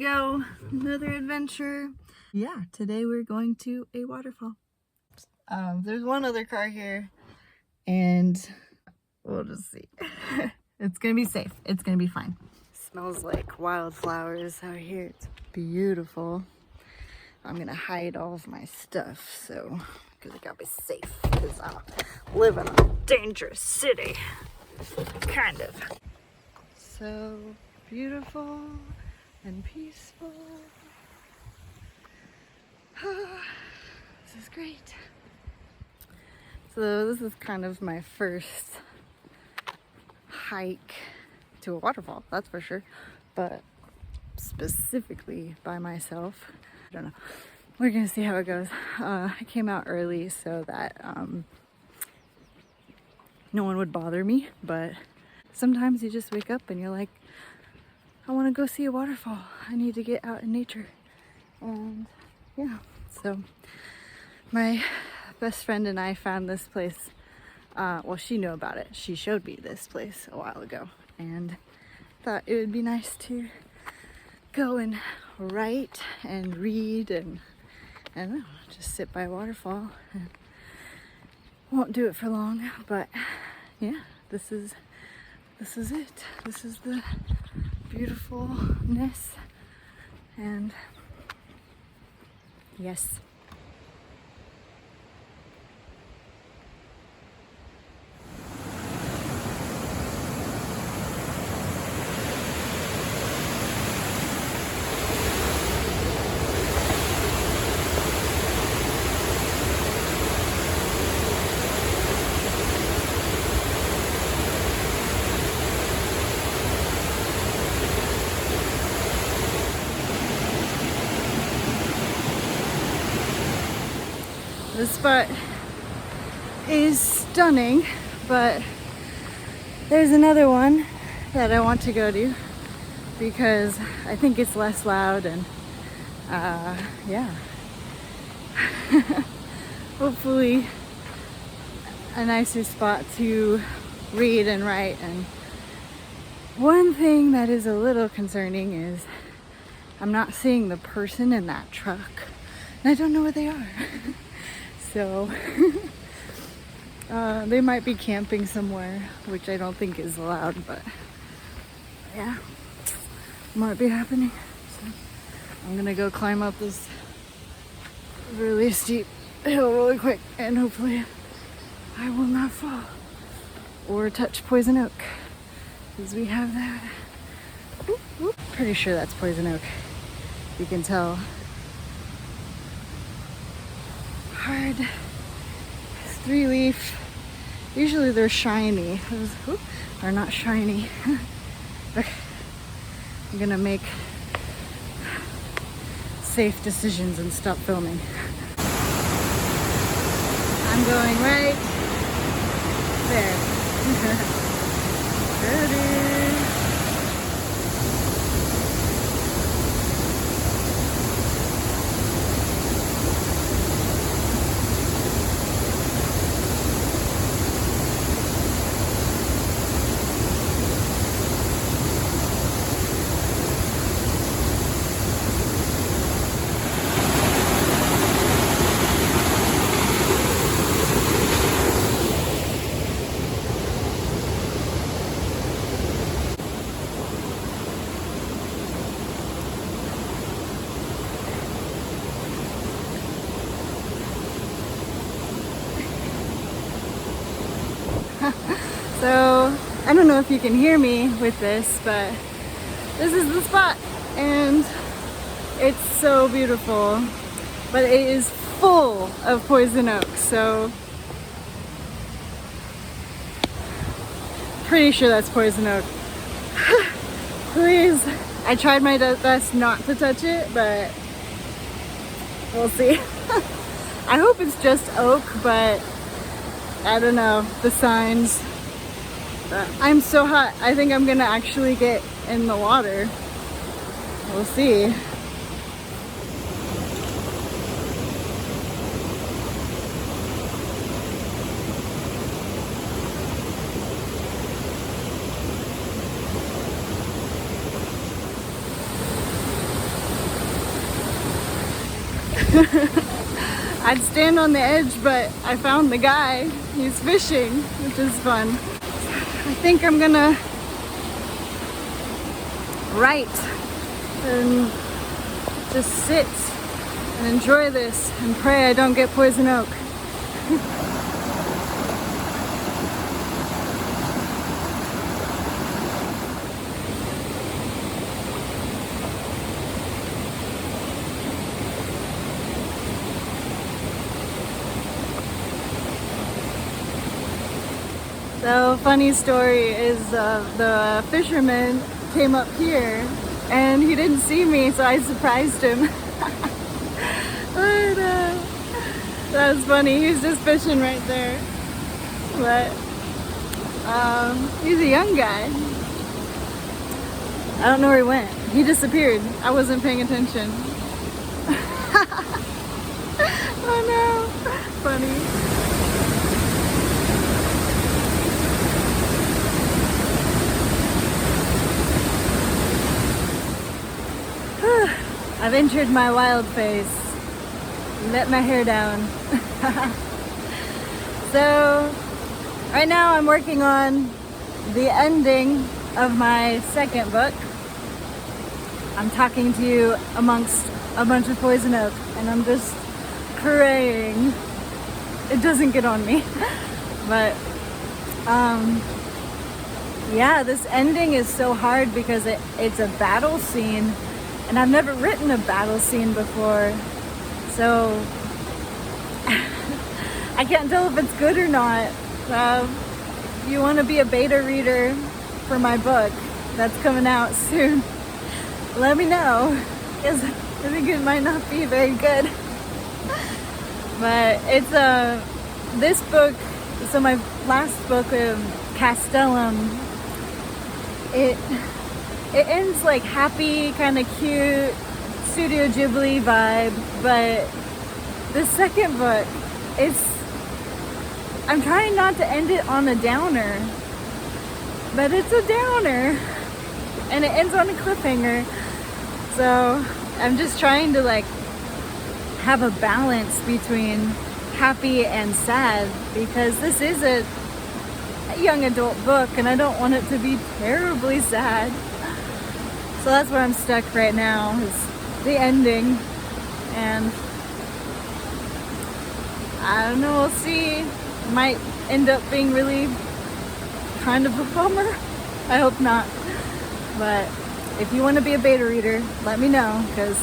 go. Another adventure. Yeah, today we're going to a waterfall. There's one other car here, and we'll just see. It's gonna be safe. It's gonna be fine. Smells like wildflowers out here. It's beautiful. I'm gonna hide all of my stuff, so because I gotta be safe. Because I live in a dangerous city, kind of. So beautiful and peaceful. This is great. So this is kind of my first hike to a waterfall, that's for sure, but specifically by myself. I don't know. We're gonna see how it goes. I came out early so that no one would bother me, but sometimes you just wake up and you're like, I want to go see a waterfall. I need to get out in nature. And yeah, so my best friend and I found this place. Well, she knew about it. She showed me this place a while ago and thought it would be nice to go and write and read and I don't know, just sit by a waterfall. And won't do it for long, but yeah, this is it. This is the beautifulness, and yes. The spot is stunning, but there's another one that I want to go to because I think it's less loud and yeah. Hopefully a nicer spot to read and write. And one thing that is a little concerning is I'm not seeing the person in that truck and I don't know where they are. So they might be camping somewhere, which I don't think is allowed, but yeah, might be happening. So I'm gonna go climb up this really steep hill really quick and hopefully I will not fall or touch poison oak, because we have that. Pretty sure that's poison oak. You can tell. Hard. It's 3-leaf. Usually they're shiny. Those are not shiny. Okay. I'm gonna make safe decisions and stop filming. I'm going right there. Ready. So I don't know if you can hear me with this, but this is the spot and it's so beautiful, but it is full of poison oak, so pretty sure that's poison oak. Please, I tried my best not to touch it, but we'll see. I hope it's just oak, but I don't know, the signs. I'm so hot. I think I'm gonna actually get in the water. We'll see. I'd stand on the edge, but I found the guy. He's fishing, which is fun. I think I'm gonna write and just sit and enjoy this and pray I don't get poison oak. So funny story is the fisherman came up here and he didn't see me, so I surprised him. But, that was funny. He was just fishing right there. But he's a young guy. I don't know where he went. He disappeared. I wasn't paying attention. Oh no. Funny. I've entered my wild phase. Let my hair down. So, right now I'm working on the ending of my second book. I'm talking to you amongst a bunch of poison oak, and I'm just praying it doesn't get on me. But, yeah, this ending is so hard because it's a battle scene. And I've never written a battle scene before, so I can't tell if it's good or not. If you want to be a beta reader for my book that's coming out soon, let me know, because I think it might not be very good. But it's this book, so my last book, Castellum, it ends like happy, kind of cute, Studio Ghibli vibe, but the second book, I'm trying not to end it on a downer, but it's a downer, and it ends on a cliffhanger, so I'm just trying to like have a balance between happy and sad, because this is a young adult book, and I don't want it to be terribly sad. So that's where I'm stuck right now, is the ending, and I don't know, we'll see. It might end up being really kind of a bummer. I hope not. But if you want to be a beta reader, let me know, because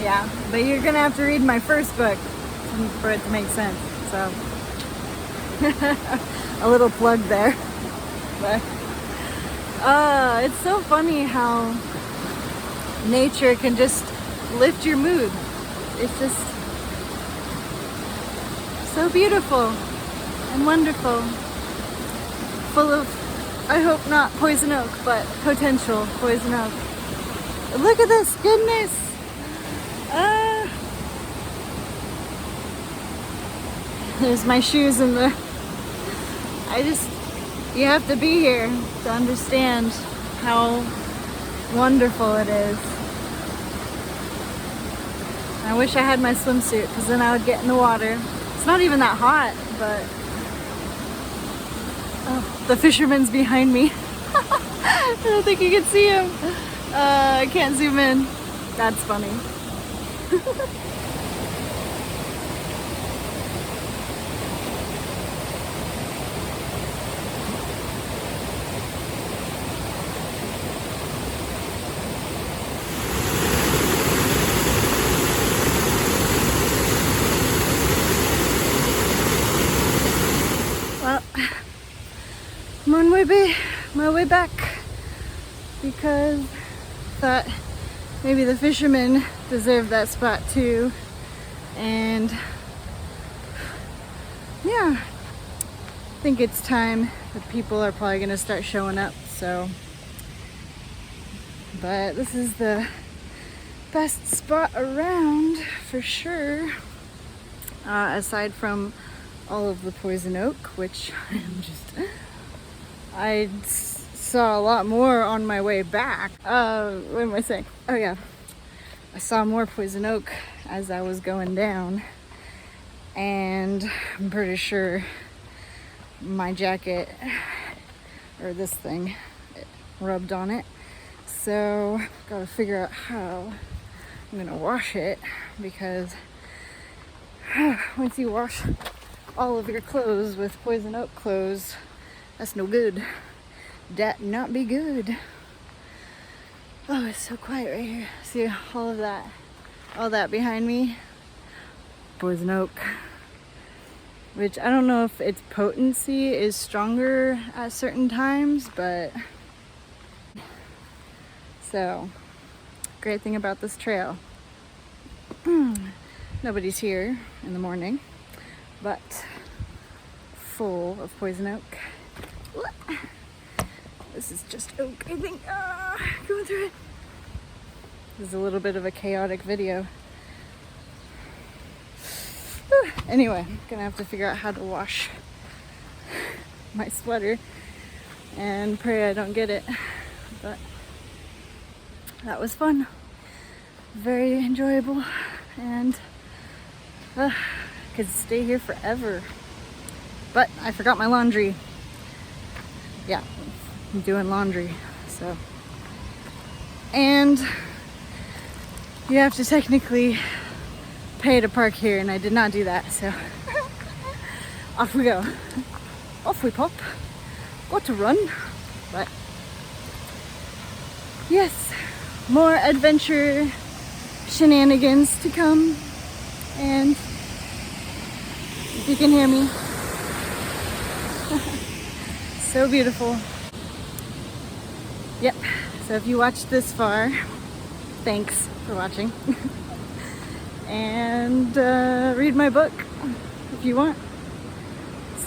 yeah, but you're gonna have to read my first book for it to make sense, so a little plug there. But it's so funny how nature can just lift your mood. It's just so beautiful and wonderful. Full of, I hope not poison oak, but potential poison oak. Look at this goodness! There's my shoes in the... You have to be here to understand how wonderful it is. I wish I had my swimsuit, because then I would get in the water. It's not even that hot, but... Oh, the fisherman's behind me. I don't think you can see him. I can't zoom in. That's funny. Well, I'm on my way back, because I thought maybe the fishermen deserve that spot too, and yeah, I think it's time that people are probably gonna start showing up. So, but this is the best spot around for sure, aside from all of the poison oak, which I saw a lot more on my way back. What am I saying? Oh yeah. I saw more poison oak as I was going down, and I'm pretty sure my jacket, or this thing, it rubbed on it. So gotta figure out how I'm gonna wash it, because once you wash all of your clothes with poison oak clothes, that's no good. That not be good. Oh, it's so quiet right here. See all that behind me? Poison oak. Which I don't know if its potency is stronger at certain times, but so great thing about this trail. Nobody's here in the morning, but full of poison oak. This is just oak, I think. Going through it. This is a little bit of a chaotic video. Anyway, I'm gonna have to figure out how to wash my sweater and pray I don't get it. But that was fun. Very enjoyable, and could stay here forever. But I forgot my laundry. Yeah, I'm doing laundry, so. And you have to technically pay to park here, and I did not do that, so off we go. Off we pop. Got to run, but yes, more adventure shenanigans to come. And if you can hear me, so beautiful. Yep, so if you watched this far, thanks for watching. And read my book if you want,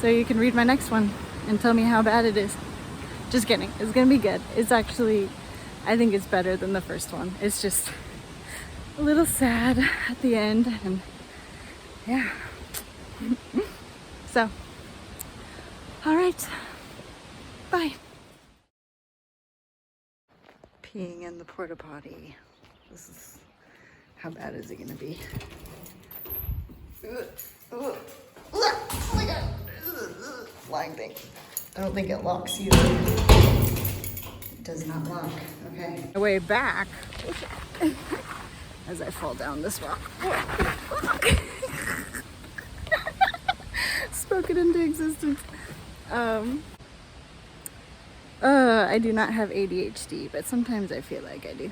so you can read my next one and tell me how bad it is. Just kidding, it's gonna be good. It's actually, I think it's better than the first one. It's just a little sad at the end, and yeah. So, all right, bye. Peeing in the porta potty. This is, how bad is it gonna be? Oh my god, flying thing. I don't think it locks either. It does not lock, okay. My way back, as I fall down this rock. Spoken into existence. I do not have ADHD, but sometimes I feel like I do.